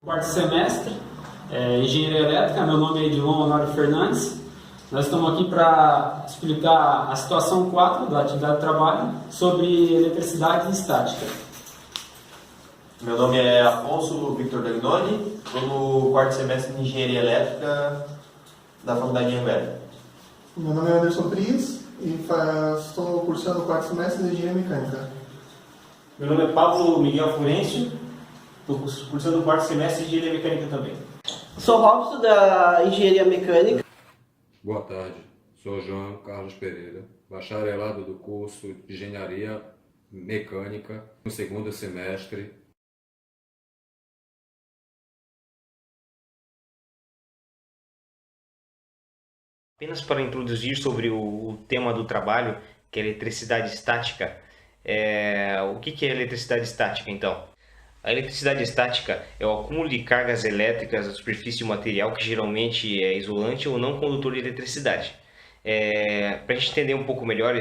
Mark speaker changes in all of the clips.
Speaker 1: Quarto semestre, Engenharia Elétrica. Meu nome é Edilon Honório Fernandes. Nós estamos aqui para explicar a situação 4 da atividade de trabalho sobre eletricidade e estática.
Speaker 2: Meu nome é Afonso Victor Dagnoni, estou no quarto semestre de Engenharia Elétrica da Faculdade de Anhanguera.
Speaker 3: Meu nome é Anderson Pris e estou cursando o quarto semestre de Engenharia Mecânica.
Speaker 4: Meu nome é Pablo Miguel Florencio, estou cursando o quarto semestre de Engenharia Mecânica também.
Speaker 5: Sou Robson, da Engenharia Mecânica.
Speaker 6: Boa tarde, sou João Carlos Pereira, bacharelado do curso de Engenharia Mecânica, no segundo semestre.
Speaker 7: Apenas para introduzir sobre o tema do trabalho, que é eletricidade estática. O que é eletricidade estática, então? A eletricidade estática é o acúmulo de cargas elétricas na superfície de um material que geralmente é isolante ou não condutor de eletricidade. Para a gente entender um pouco melhor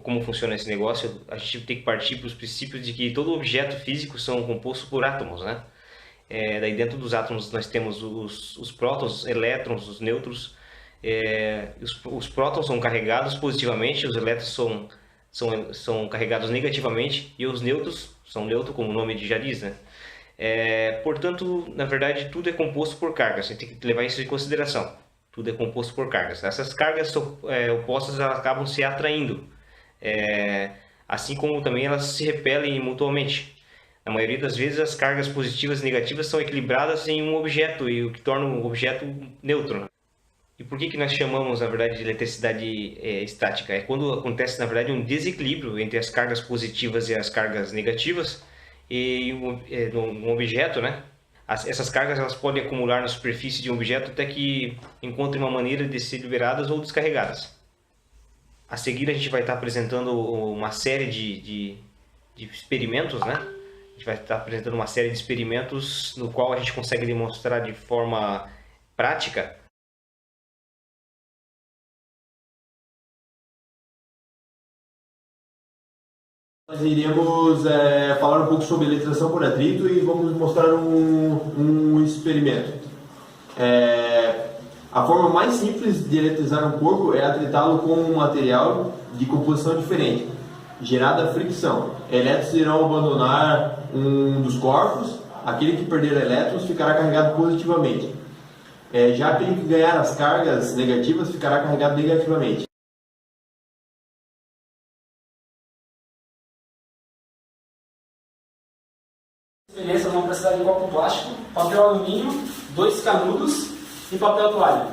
Speaker 7: como funciona esse negócio, a gente tem que partir para os princípios de que todo objeto físico são composto por átomos, né? Daí dentro dos átomos nós temos os prótons, os elétrons, os nêutrons. Os prótons são carregados positivamente, os elétrons são carregados negativamente e os nêutrons são neutros, como o nome já diz, né? Portanto, na verdade, tudo é composto por cargas, a gente tem que levar isso em consideração. Tudo é composto por cargas. Essas cargas opostas elas acabam se atraindo, assim como também elas se repelem mutuamente. Na maioria das vezes, as cargas positivas e negativas são equilibradas em um objeto, e o que torna o objeto neutro. E por que nós chamamos, na verdade, de eletricidade estática? É quando acontece, na verdade, um desequilíbrio entre as cargas positivas e as cargas negativas num objeto, né? Essas cargas elas podem acumular na superfície de um objeto até que encontrem uma maneira de ser liberadas ou descarregadas. A seguir, a gente vai estar apresentando uma série de experimentos, né? A gente vai estar apresentando uma série de experimentos no qual a gente consegue demonstrar de forma prática
Speaker 2: Nós iremos falar um pouco sobre eletrização por atrito e vamos mostrar um experimento. A forma mais simples de eletrizar um corpo é atritá-lo com um material de composição diferente, gerada fricção. Elétrons irão abandonar um dos corpos, aquele que perder elétrons ficará carregado positivamente. Já aquele que ganhar as cargas negativas ficará carregado negativamente.
Speaker 1: Experiência, vamos precisar de copo plástico, papel alumínio, 2 canudos e papel toalha.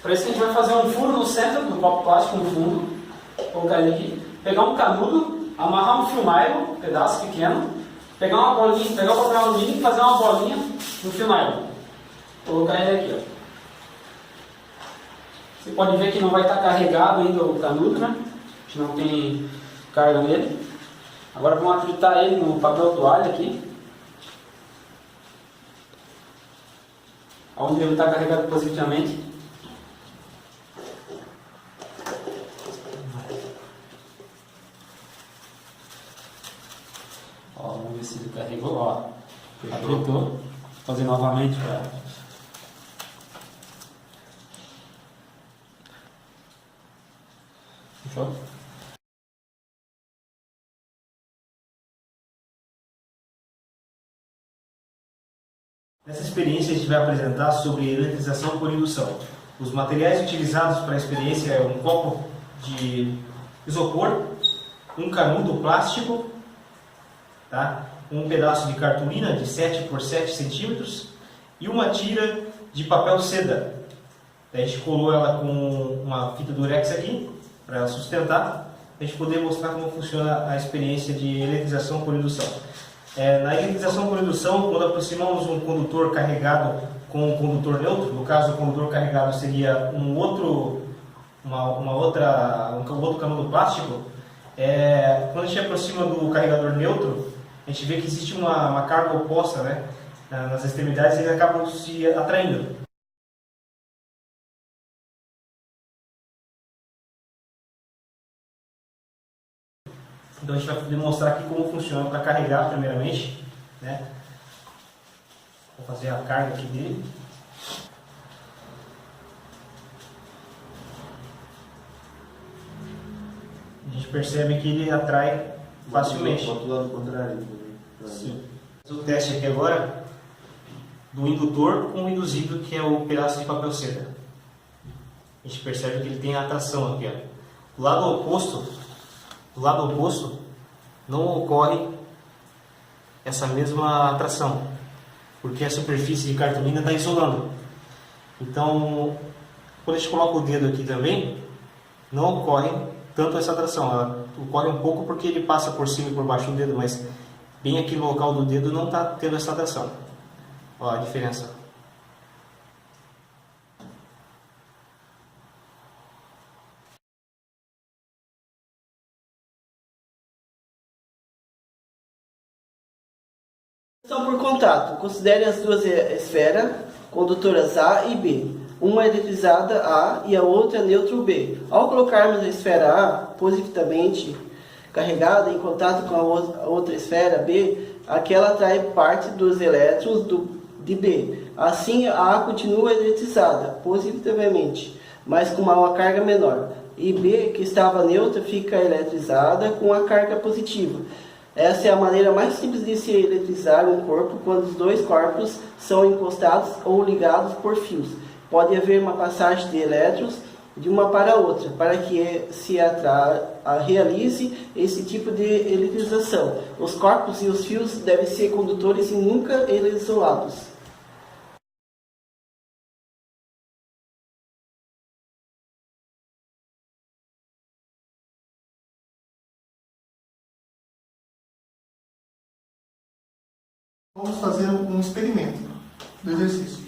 Speaker 1: Para isso a gente vai fazer um furo no centro do copo plástico, no fundo, colocar ele aqui, pegar um canudo, amarrar um fio nylon, um pedaço pequeno, pegar uma bolinha, pegar o papel alumínio e fazer uma bolinha no fio nylon. Colocar ele aqui, ó. Você pode ver que não vai estar carregado ainda o canudo, né? A gente não tem carga nele. Agora vamos atritar ele no papel toalha aqui, onde ele está carregado positivamente. Vamos ver se ele carregou. Atritou. Vou fazer novamente para... Fechou?
Speaker 4: Nessa experiência a gente vai apresentar sobre eletrização por indução. Os materiais utilizados para a experiência é um copo de isopor, um canudo plástico, tá? Um pedaço de cartolina de 7 por 7 centímetros e uma tira de papel seda. A gente colou ela com uma fita durex aqui, para ela sustentar, para a gente poder mostrar como funciona a experiência de eletrização por indução. Na eletrização por indução, quando aproximamos um condutor carregado com um condutor neutro, no caso o condutor carregado seria um outro canudo plástico, quando a gente aproxima do carregador neutro, a gente vê que existe uma carga oposta, né, nas extremidades, e eles acabam se atraindo. Então a gente vai demonstrar aqui como funciona para carregar primeiramente, né? Vou fazer a carga aqui dele. A gente percebe que ele atrai facilmente.
Speaker 2: Bota do lado contrário.
Speaker 4: Sim. O teste aqui agora do indutor com o induzido, que é o pedaço de papel seda. A gente percebe que ele tem atração aqui, ó. Do lado oposto não ocorre essa mesma atração, porque a superfície de cartolina está isolando. Então, quando a gente coloca o dedo aqui também, não ocorre tanto essa atração. Ela ocorre um pouco porque ele passa por cima e por baixo do dedo, mas bem aqui no local do dedo não está tendo essa atração. Olha a diferença.
Speaker 5: Por contato, considere as duas esferas condutoras A e B. Uma eletrizada A e a outra neutro B. Ao colocarmos a esfera A positivamente carregada em contato com a outra esfera B, aquela atrai parte dos elétrons de B. Assim, a A continua eletrizada positivamente, mas com uma carga menor. E B, que estava neutra, fica eletrizada com a carga positiva. Essa é a maneira mais simples de se eletrizar um corpo quando os dois corpos são encostados ou ligados por fios. Pode haver uma passagem de elétrons de uma para a outra, para que se realize esse tipo de eletrização. Os corpos e os fios devem ser condutores e nunca isolados.
Speaker 3: Vamos fazer um experimento do exercício.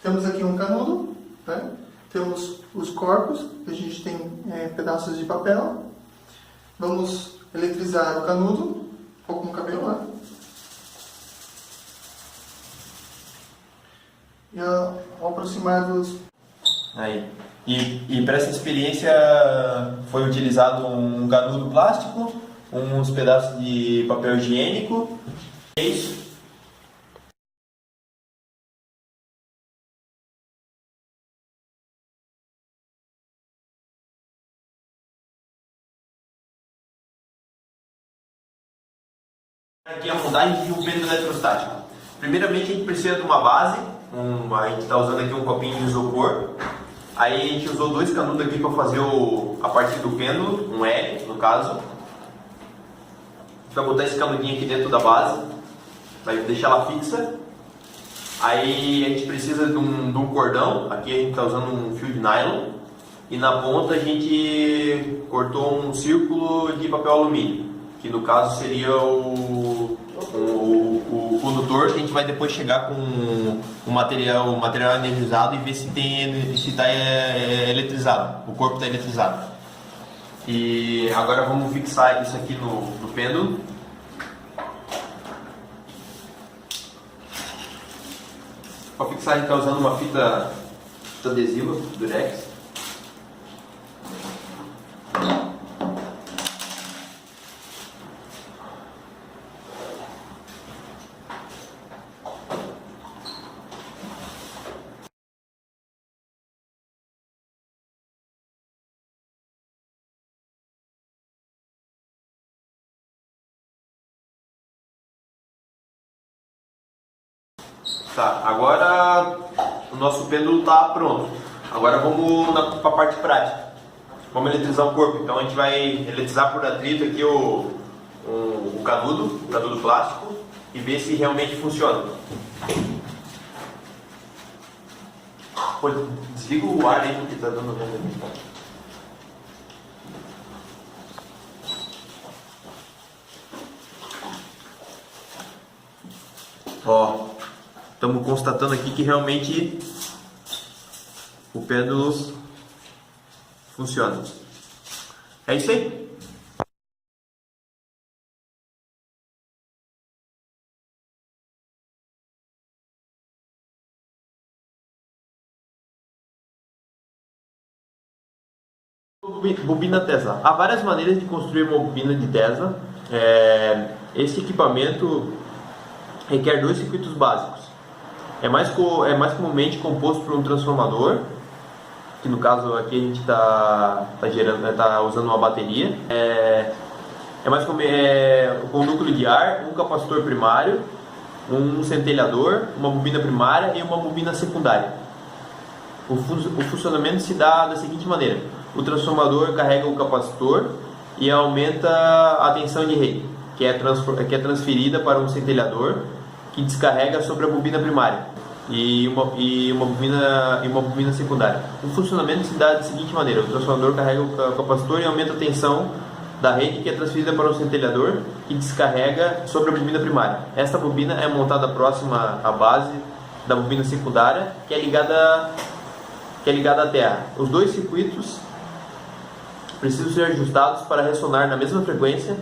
Speaker 3: Temos aqui um canudo, né? Temos os corpos, a gente tem pedaços de papel. Vamos eletrizar o canudo, ou com o cabelo lá. E ao aproximar dos...
Speaker 2: Aí. E para essa experiência foi utilizado um canudo plástico, uns pedaços de papel higiênico. É isso. Aqui é a montagem de um pêndulo eletrostático. Primeiramente a gente precisa de uma base, a gente está usando aqui um copinho de isopor. Aí a gente usou dois canudos aqui para fazer a parte do pêndulo, um L no caso. A gente vai botar esse canudinho aqui dentro da base, vai deixar ela fixa. Aí a gente precisa de um cordão, aqui a gente está usando um fio de nylon. E na ponta a gente cortou um círculo de papel alumínio, que no caso seria o condutor, que a gente vai depois chegar com o material energizado e ver se está eletrizado, o corpo está eletrizado. E agora vamos fixar isso aqui no pêndulo. Para fixar a gente está usando uma fita adesiva, durex. Tá, agora o nosso pêndulo está pronto. Agora vamos para a parte prática. Vamos eletrizar o corpo. Então a gente vai eletrizar por atrito aqui o canudo plástico e ver se realmente funciona. Pô, desliga o ar aí porque está dando vento aqui. Ó, estamos constatando aqui que realmente o pêndulo funciona. É isso aí. Bobina Tesla. Há várias maneiras de construir uma bobina de Tesla. Esse equipamento requer dois circuitos básicos. é mais comumente composto por um transformador, que no caso aqui a gente está usando uma bateria. Com núcleo de ar, um capacitor primário, um centelhador, uma bobina primária e uma bobina secundária. O funcionamento se dá da seguinte maneira: o transformador carrega o capacitor e aumenta a tensão de rede, que é transferida para um centelhador que descarrega sobre a bobina primária e uma bobina secundária. O funcionamento se dá da seguinte maneira: o transformador carrega o capacitor e aumenta a tensão da rede, que é transferida para um centelhador que descarrega sobre a bobina primária. Esta bobina é montada próxima à base da bobina secundária, que é ligada à terra. Os dois circuitos precisam ser ajustados para ressonar na mesma frequência.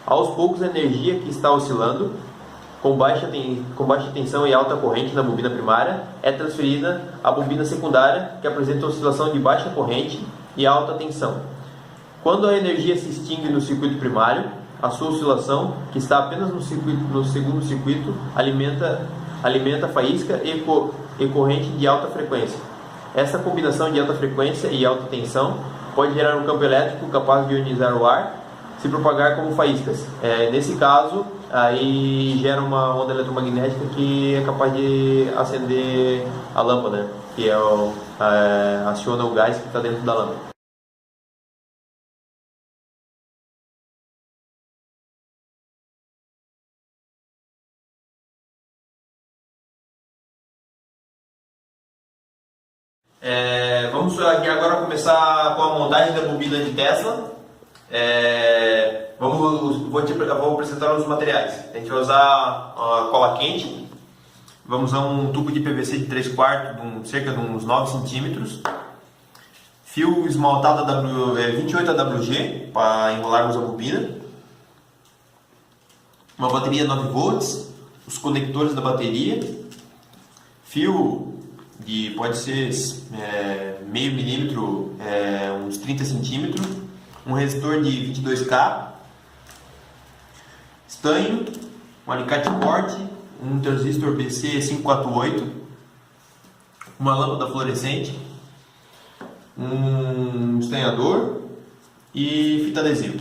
Speaker 2: Aos poucos, a energia que está oscilando com baixa tensão e alta corrente na bobina primária é transferida à bobina secundária, que apresenta oscilação de baixa corrente e alta tensão. Quando a energia se extingue no circuito primário, a sua oscilação, que está apenas no segundo circuito, alimenta a faísca e corrente de alta frequência. Essa combinação de alta frequência e alta tensão pode gerar um campo elétrico capaz de ionizar o ar, se propagar como faíscas. Nesse caso, aí gera uma onda eletromagnética que é capaz de acender a lâmpada, que aciona o gás que está dentro da lâmpada. Vamos aqui agora começar com a montagem da bobina de Tesla. Vou apresentar os materiais. A gente vai usar a cola quente. Vamos usar um tubo de PVC de 3/4, cerca de uns 9 centímetros. Fio esmaltado 28 AWG para enrolarmos a bobina. Uma bateria 9 volts. Os conectores da bateria. Fio pode ser meio milímetro, uns 30 centímetros, um resistor de 22K, estanho, um alicate corte, um transistor BC548, uma lâmpada fluorescente, um estanhador e fita adesiva.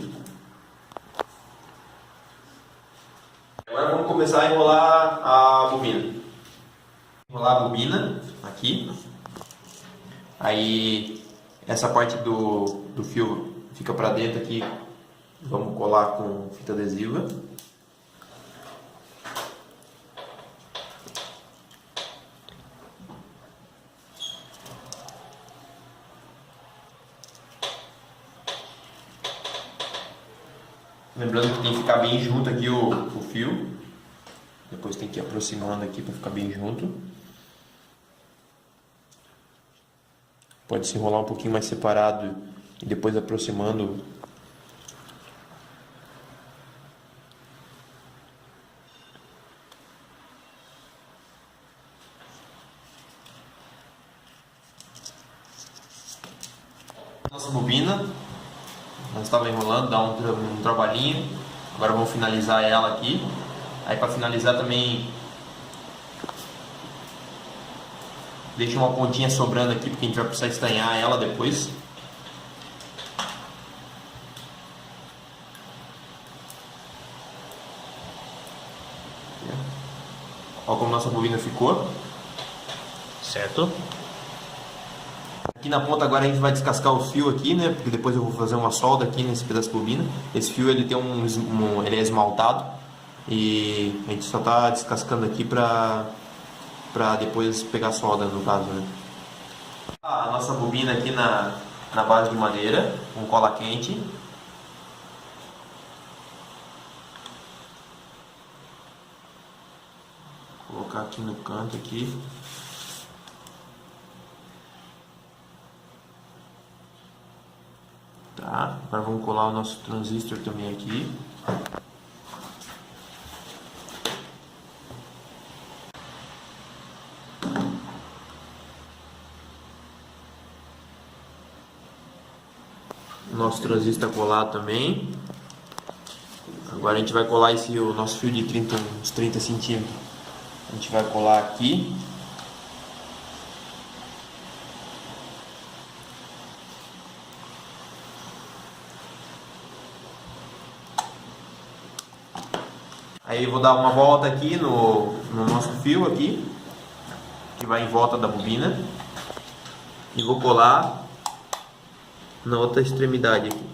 Speaker 2: Agora vamos começar a enrolar a bobina. Enrolar a bobina aqui. Aí essa parte do fio fica para dentro aqui. Vamos colar com fita adesiva. Lembrando que tem que ficar bem junto aqui o fio. Depois tem que ir aproximando aqui para ficar bem junto. Pode se enrolar um pouquinho mais separado e depois aproximando. Nossa bobina, nós estava enrolando, dá um trabalhinho. Agora vamos finalizar ela aqui. Aí para finalizar também deixa uma pontinha sobrando aqui, porque a gente vai precisar estanhar ela depois. Olha como nossa bobina ficou.
Speaker 7: Certo?
Speaker 2: Aqui na ponta agora a gente vai descascar o fio aqui, né? Porque depois eu vou fazer uma solda aqui nesse pedaço de bobina. Esse fio ele tem ele é esmaltado e a gente só está descascando aqui para depois pegar a solda, no caso, né? A nossa bobina aqui na base de madeira, com cola quente. Vou colocar aqui no canto aqui. Tá, agora vamos colar o nosso transistor também aqui. O nosso transistor colado também. Agora a gente vai colar o nosso fio de uns 30 centímetros. A gente vai colar aqui. Aí eu vou dar uma volta aqui no nosso fio aqui, que vai em volta da bobina, e vou colar na outra extremidade aqui.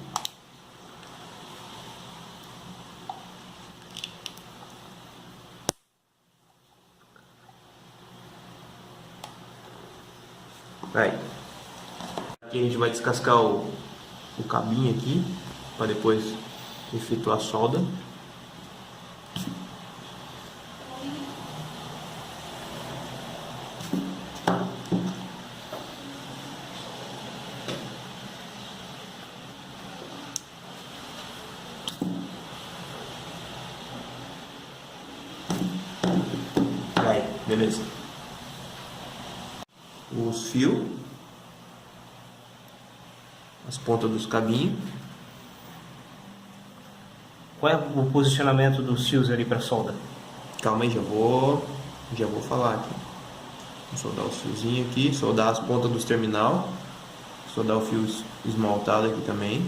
Speaker 2: Aí. Aqui a gente vai descascar o cabinho aqui, para depois efetuar a solda. Aí, beleza. Os fios, as pontas dos cabinhos.
Speaker 4: Qual é o posicionamento dos fios ali para solda?
Speaker 2: Calma aí, já vou falar aqui. Vou soldar os fiozinhos aqui, soldar as pontas dos terminal, soldar o fio esmaltado aqui também.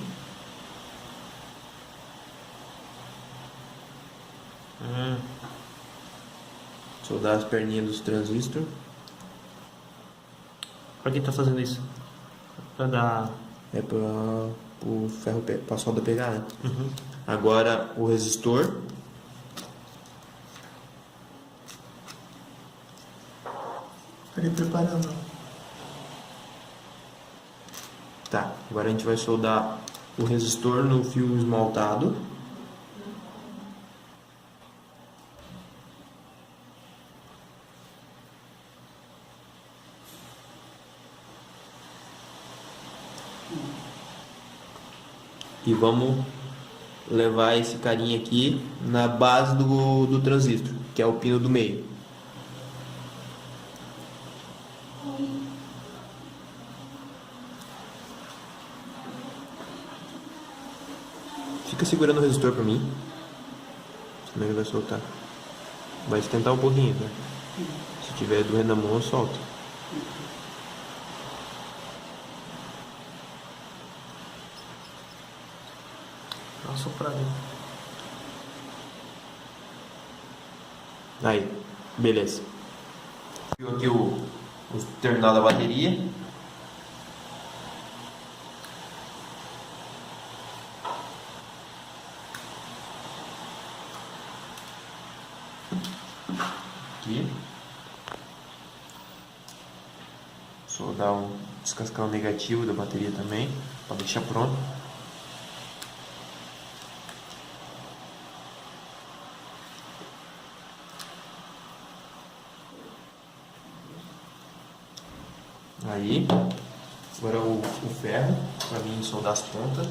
Speaker 2: Soldar as perninhas dos transistores.
Speaker 4: Para que tá fazendo isso? Para dar...
Speaker 2: É para o ferro, para a solda pegar, né? Agora o resistor.
Speaker 3: Tá ali preparando.
Speaker 2: Tá, agora a gente vai soldar o resistor no fio esmaltado. E vamos levar esse carinha aqui na base do transistor, que é o pino do meio. Fica segurando o resistor pra mim, senão ele vai soltar. Vai esquentar um pouquinho, tá? Se tiver doendo a mão, eu solto.
Speaker 4: Dá uma soprada.
Speaker 2: Aí, beleza. Aqui o terminal da bateria. Aqui. Soldar descascar o negativo da bateria também, para deixar pronto. Aí, agora o ferro, para mim soldar as pontas.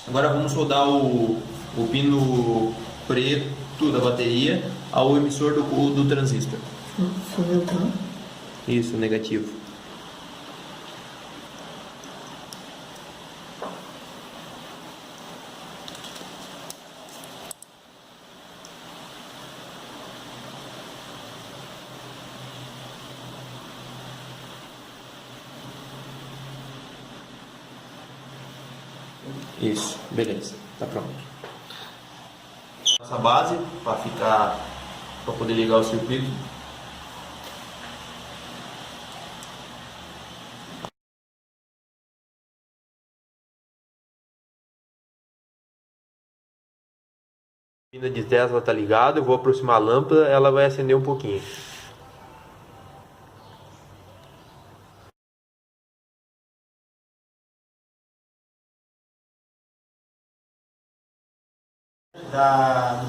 Speaker 2: Agora vamos soldar o pino preto da bateria ao emissor do transistor.
Speaker 3: Fio neutro.
Speaker 2: Isso, negativo. Isso, beleza, tá pronto. Essa base para poder ligar o circuito. A lâmpada de Tesla tá ligada, eu vou aproximar a lâmpada, ela vai acender um pouquinho.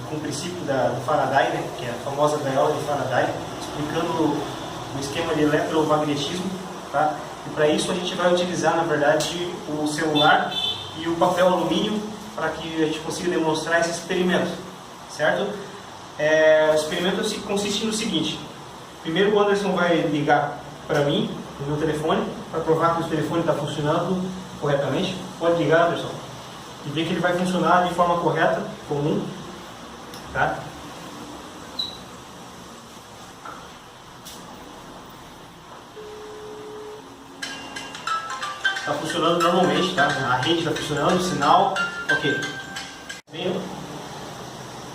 Speaker 4: Com o princípio do Faraday, né, que é a famosa gaiola de Faraday, explicando o esquema de eletromagnetismo, tá? E para isso a gente vai utilizar, na verdade, o celular e o papel alumínio para que a gente consiga demonstrar esse experimento, certo? O experimento consiste no seguinte: primeiro o Anderson vai ligar para mim, no meu telefone, para provar que o telefone está funcionando corretamente. Pode ligar, Anderson, e ver que ele vai funcionar de forma correta, comum, tá? Está funcionando normalmente, tá? A rede está funcionando, o sinal, ok. Bem,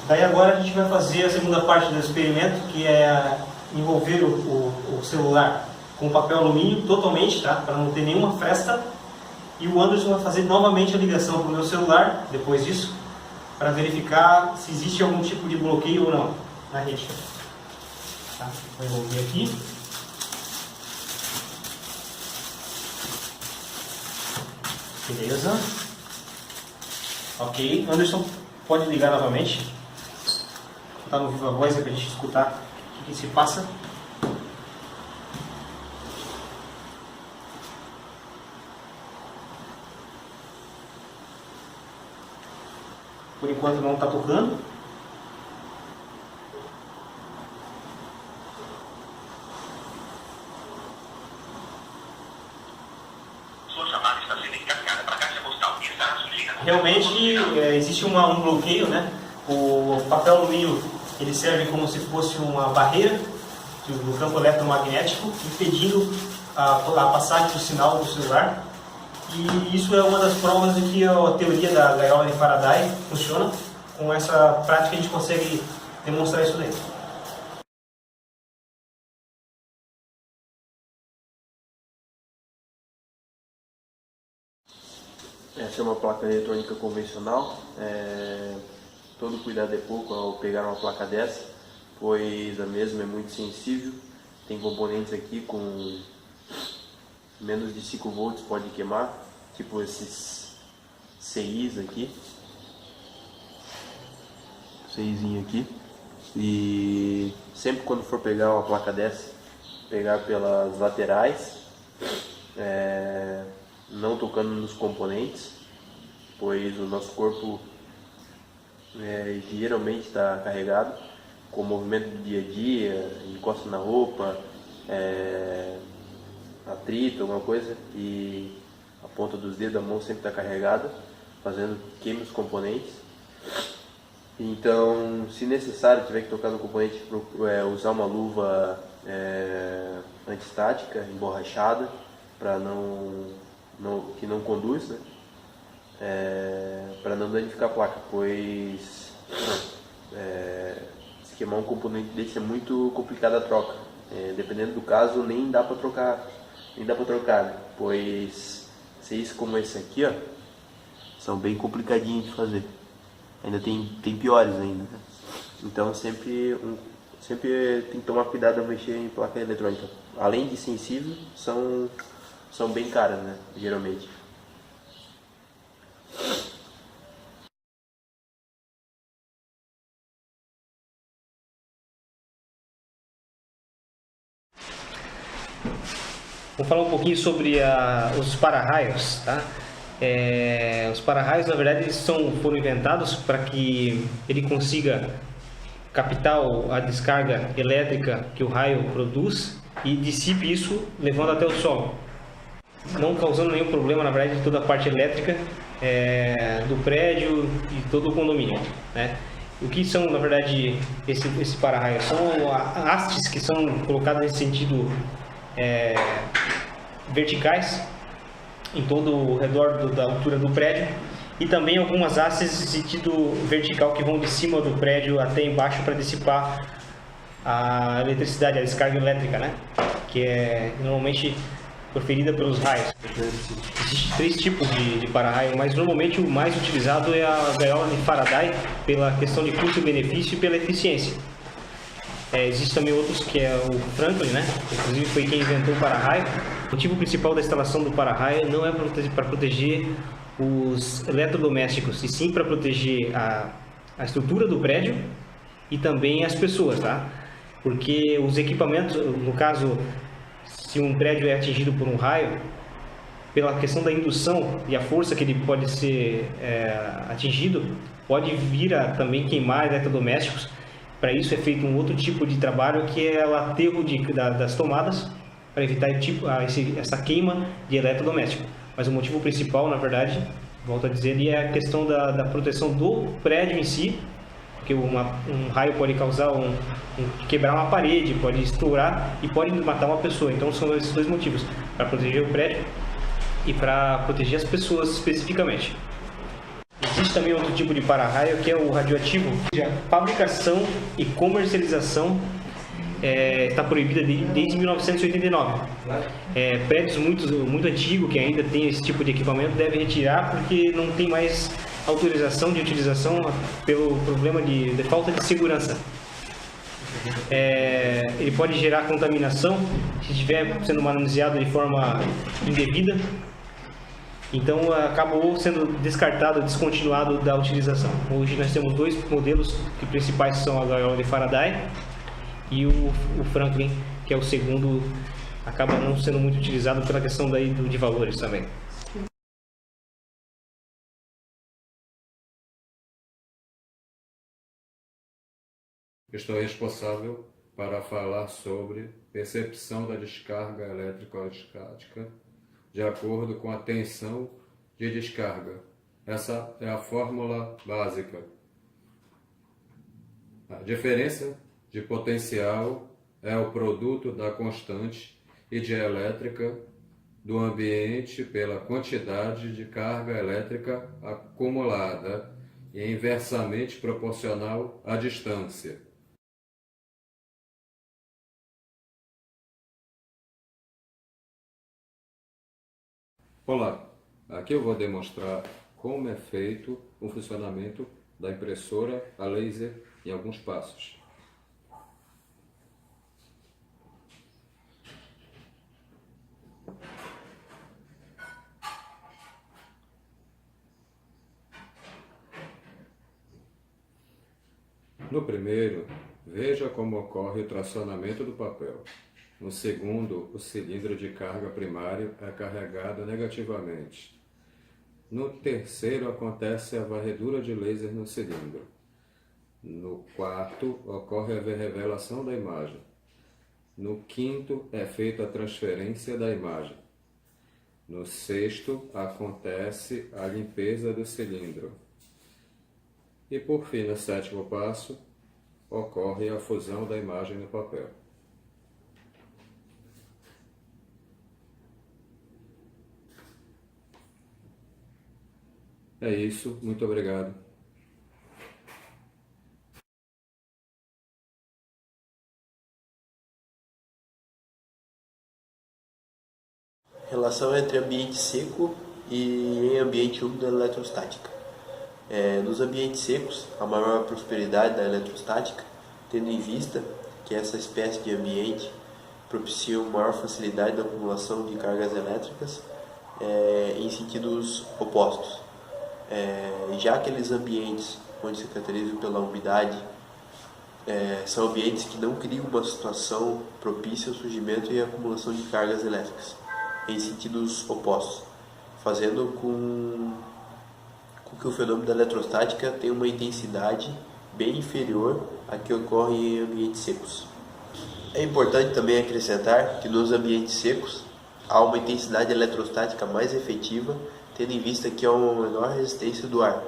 Speaker 4: daí agora a gente vai fazer a segunda parte do experimento, que é envolver o celular com papel alumínio totalmente, tá? Para não ter nenhuma fresta. E o Anderson vai fazer novamente a ligação para o meu celular, depois disso, para verificar se existe algum tipo de bloqueio ou não na rede. Tá? Vou envolver aqui. Beleza. Ok, Anderson, pode ligar novamente. Tá no Viva Voz para a gente escutar o que se passa. Por enquanto não está tocando.
Speaker 8: Sua chamada está sendo encaminhada para a caixa postal e estará sujeita a...
Speaker 4: Realmente existe um bloqueio, né? O papel alumínio ele serve como se fosse uma barreira do campo eletromagnético, impedindo a passagem do sinal do celular. E isso é uma das provas de que a teoria da gaiola de Faraday funciona. Com essa prática a gente consegue demonstrar isso daí.
Speaker 2: Essa é uma placa eletrônica convencional. Todo cuidado é pouco ao pegar uma placa dessa, pois a mesma é muito sensível. Tem componentes aqui com menos de 5 volts, pode queimar, tipo esses CIs aqui. CIzinho aqui. E sempre quando for pegar uma placa dessa, pegar pelas laterais, não tocando nos componentes, pois o nosso corpo geralmente está carregado com o movimento do dia a dia, encosta na roupa, atrito, alguma coisa, e a ponta dos dedos da mão sempre está carregada, fazendo queima os componentes. Então, se necessário, tiver que tocar no componente, usar uma luva antistática, emborrachada, para que não conduz, né? Para não danificar a placa, pois se queimar um componente desse é muito complicado a troca. Dependendo do caso, nem dá para trocar, né? Pois CIs como esse aqui, ó, são bem complicadinhos de fazer. Ainda tem piores ainda, né? Então sempre tem que tomar cuidado ao mexer em placa eletrônica. Além de sensível, são bem caras, né? Geralmente.
Speaker 7: Vou falar um pouquinho sobre os para-raios, tá? Os para-raios, na verdade, eles foram inventados para que ele consiga captar a descarga elétrica que o raio produz e dissipe isso, levando até o solo, não causando nenhum problema, na verdade, de toda a parte elétrica do prédio e todo o condomínio, né? O que são, na verdade, esse para-raio? São hastes que são colocadas nesse sentido verticais em todo o redor da altura do prédio, e também algumas hastes em sentido vertical que vão de cima do prédio até embaixo para dissipar a eletricidade, a descarga elétrica, né? Que é normalmente proferida pelos raios. Existem 3 tipos de para-raio, mas normalmente o mais utilizado é a gaiola de Faraday, pela questão de custo-benefício e pela eficiência. Existe também outros, que é o Franklin, né? Inclusive foi quem inventou o para-raio. O motivo principal da instalação do para-raio não é para proteger os eletrodomésticos, e sim para proteger a estrutura do prédio e também as pessoas, tá? Porque os equipamentos, no caso, se um prédio é atingido por um raio, pela questão da indução e a força que ele pode ser atingido, pode vir a também queimar eletrodomésticos. Para isso é feito um outro tipo de trabalho, que é o aterro das tomadas, para evitar essa queima de eletrodoméstico. Mas o motivo principal, na verdade, volto a dizer, é a questão da proteção do prédio em si, porque um raio pode causar quebrar uma parede, pode estourar e pode matar uma pessoa. Então são esses 2 motivos, para proteger o prédio e para proteger as pessoas especificamente. Existe também outro tipo de para-raio, que é o radioativo. A fabricação e comercialização está proibida desde 1989. Prédios muito antigos que ainda tem esse tipo de equipamento devem retirar porque não tem mais autorização de utilização pelo problema de falta de segurança. Ele pode gerar contaminação se estiver sendo manuseado de forma indevida. Então acabou sendo descartado, descontinuado da utilização. Hoje nós temos dois modelos principais, que são a gaiola de Faraday e o Franklin, que é o segundo, acaba não sendo muito utilizado pela questão de valores também.
Speaker 6: Estou responsável para falar sobre percepção da descarga elétrico-estática de acordo com a tensão de descarga. Essa é a fórmula básica. A diferença de potencial é o produto da constante e de elétrica do ambiente pela quantidade de carga elétrica acumulada e é inversamente proporcional à distância. Olá, aqui eu vou demonstrar como é feito o funcionamento da impressora a laser em alguns passos. No primeiro, veja como ocorre o tracionamento do papel. No segundo, o cilindro de carga primário é carregado negativamente. No terceiro, acontece a varredura de laser no cilindro. No quarto, ocorre a revelação da imagem. No quinto, é feita a transferência da imagem. No sexto, acontece a limpeza do cilindro. E por fim, no sétimo passo, ocorre a fusão da imagem no papel. É isso, muito obrigado.
Speaker 2: Relação entre ambiente seco e ambiente úmido da eletrostática. Nos ambientes secos, a maior prosperidade da eletrostática, tendo em vista que essa espécie de ambiente propicia uma maior facilidade da acumulação de cargas elétricas em sentidos opostos. Já aqueles ambientes onde se caracterizam pela umidade são ambientes que não criam uma situação propícia ao surgimento e acumulação de cargas elétricas em sentidos opostos, fazendo com que o fenômeno da eletrostática tenha uma intensidade bem inferior à que ocorre em ambientes secos. É importante também acrescentar que nos ambientes secos há uma intensidade eletrostática mais efetiva, tendo em vista que há uma menor resistência do ar,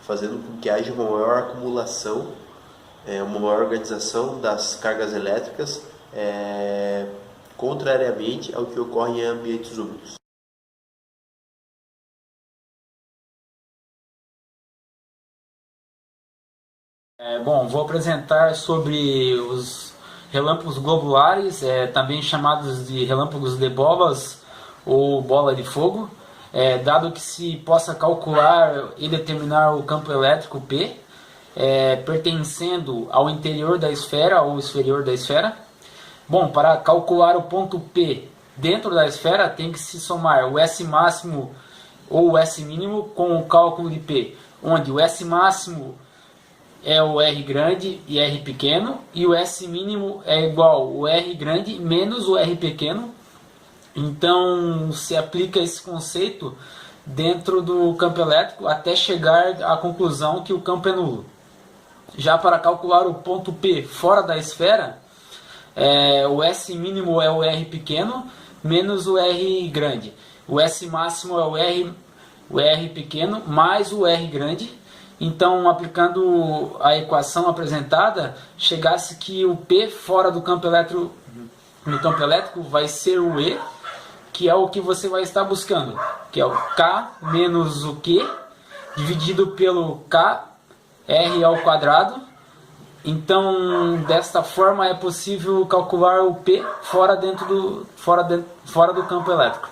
Speaker 2: fazendo com que haja uma maior acumulação, uma maior organização das cargas elétricas, contrariamente ao que ocorre em ambientes úmidos.
Speaker 1: Bom, vou apresentar sobre os relâmpagos globulares, também chamados de relâmpagos de bolas ou bola de fogo, dado que se possa calcular e determinar o campo elétrico P, pertencendo ao interior da esfera ou exterior da esfera. Bom, para calcular o ponto P dentro da esfera, tem que se somar o S máximo ou o S mínimo com o cálculo de P, onde o S máximo é o R grande e R pequeno, e o S mínimo é igual o R grande menos o R pequeno. Então se aplica esse conceito dentro do campo elétrico até chegar à conclusão que o campo é nulo. Já para calcular o ponto P fora da esfera, o S mínimo é o R pequeno menos o R grande. O S máximo é o R pequeno mais o R grande. Então, aplicando a equação apresentada, chegasse que o P fora do campo elétrico, no campo elétrico vai ser o E, que é o que você vai estar buscando, que é o K menos o Q dividido pelo KR ao quadrado. Então, desta forma é possível calcular o P fora do campo elétrico.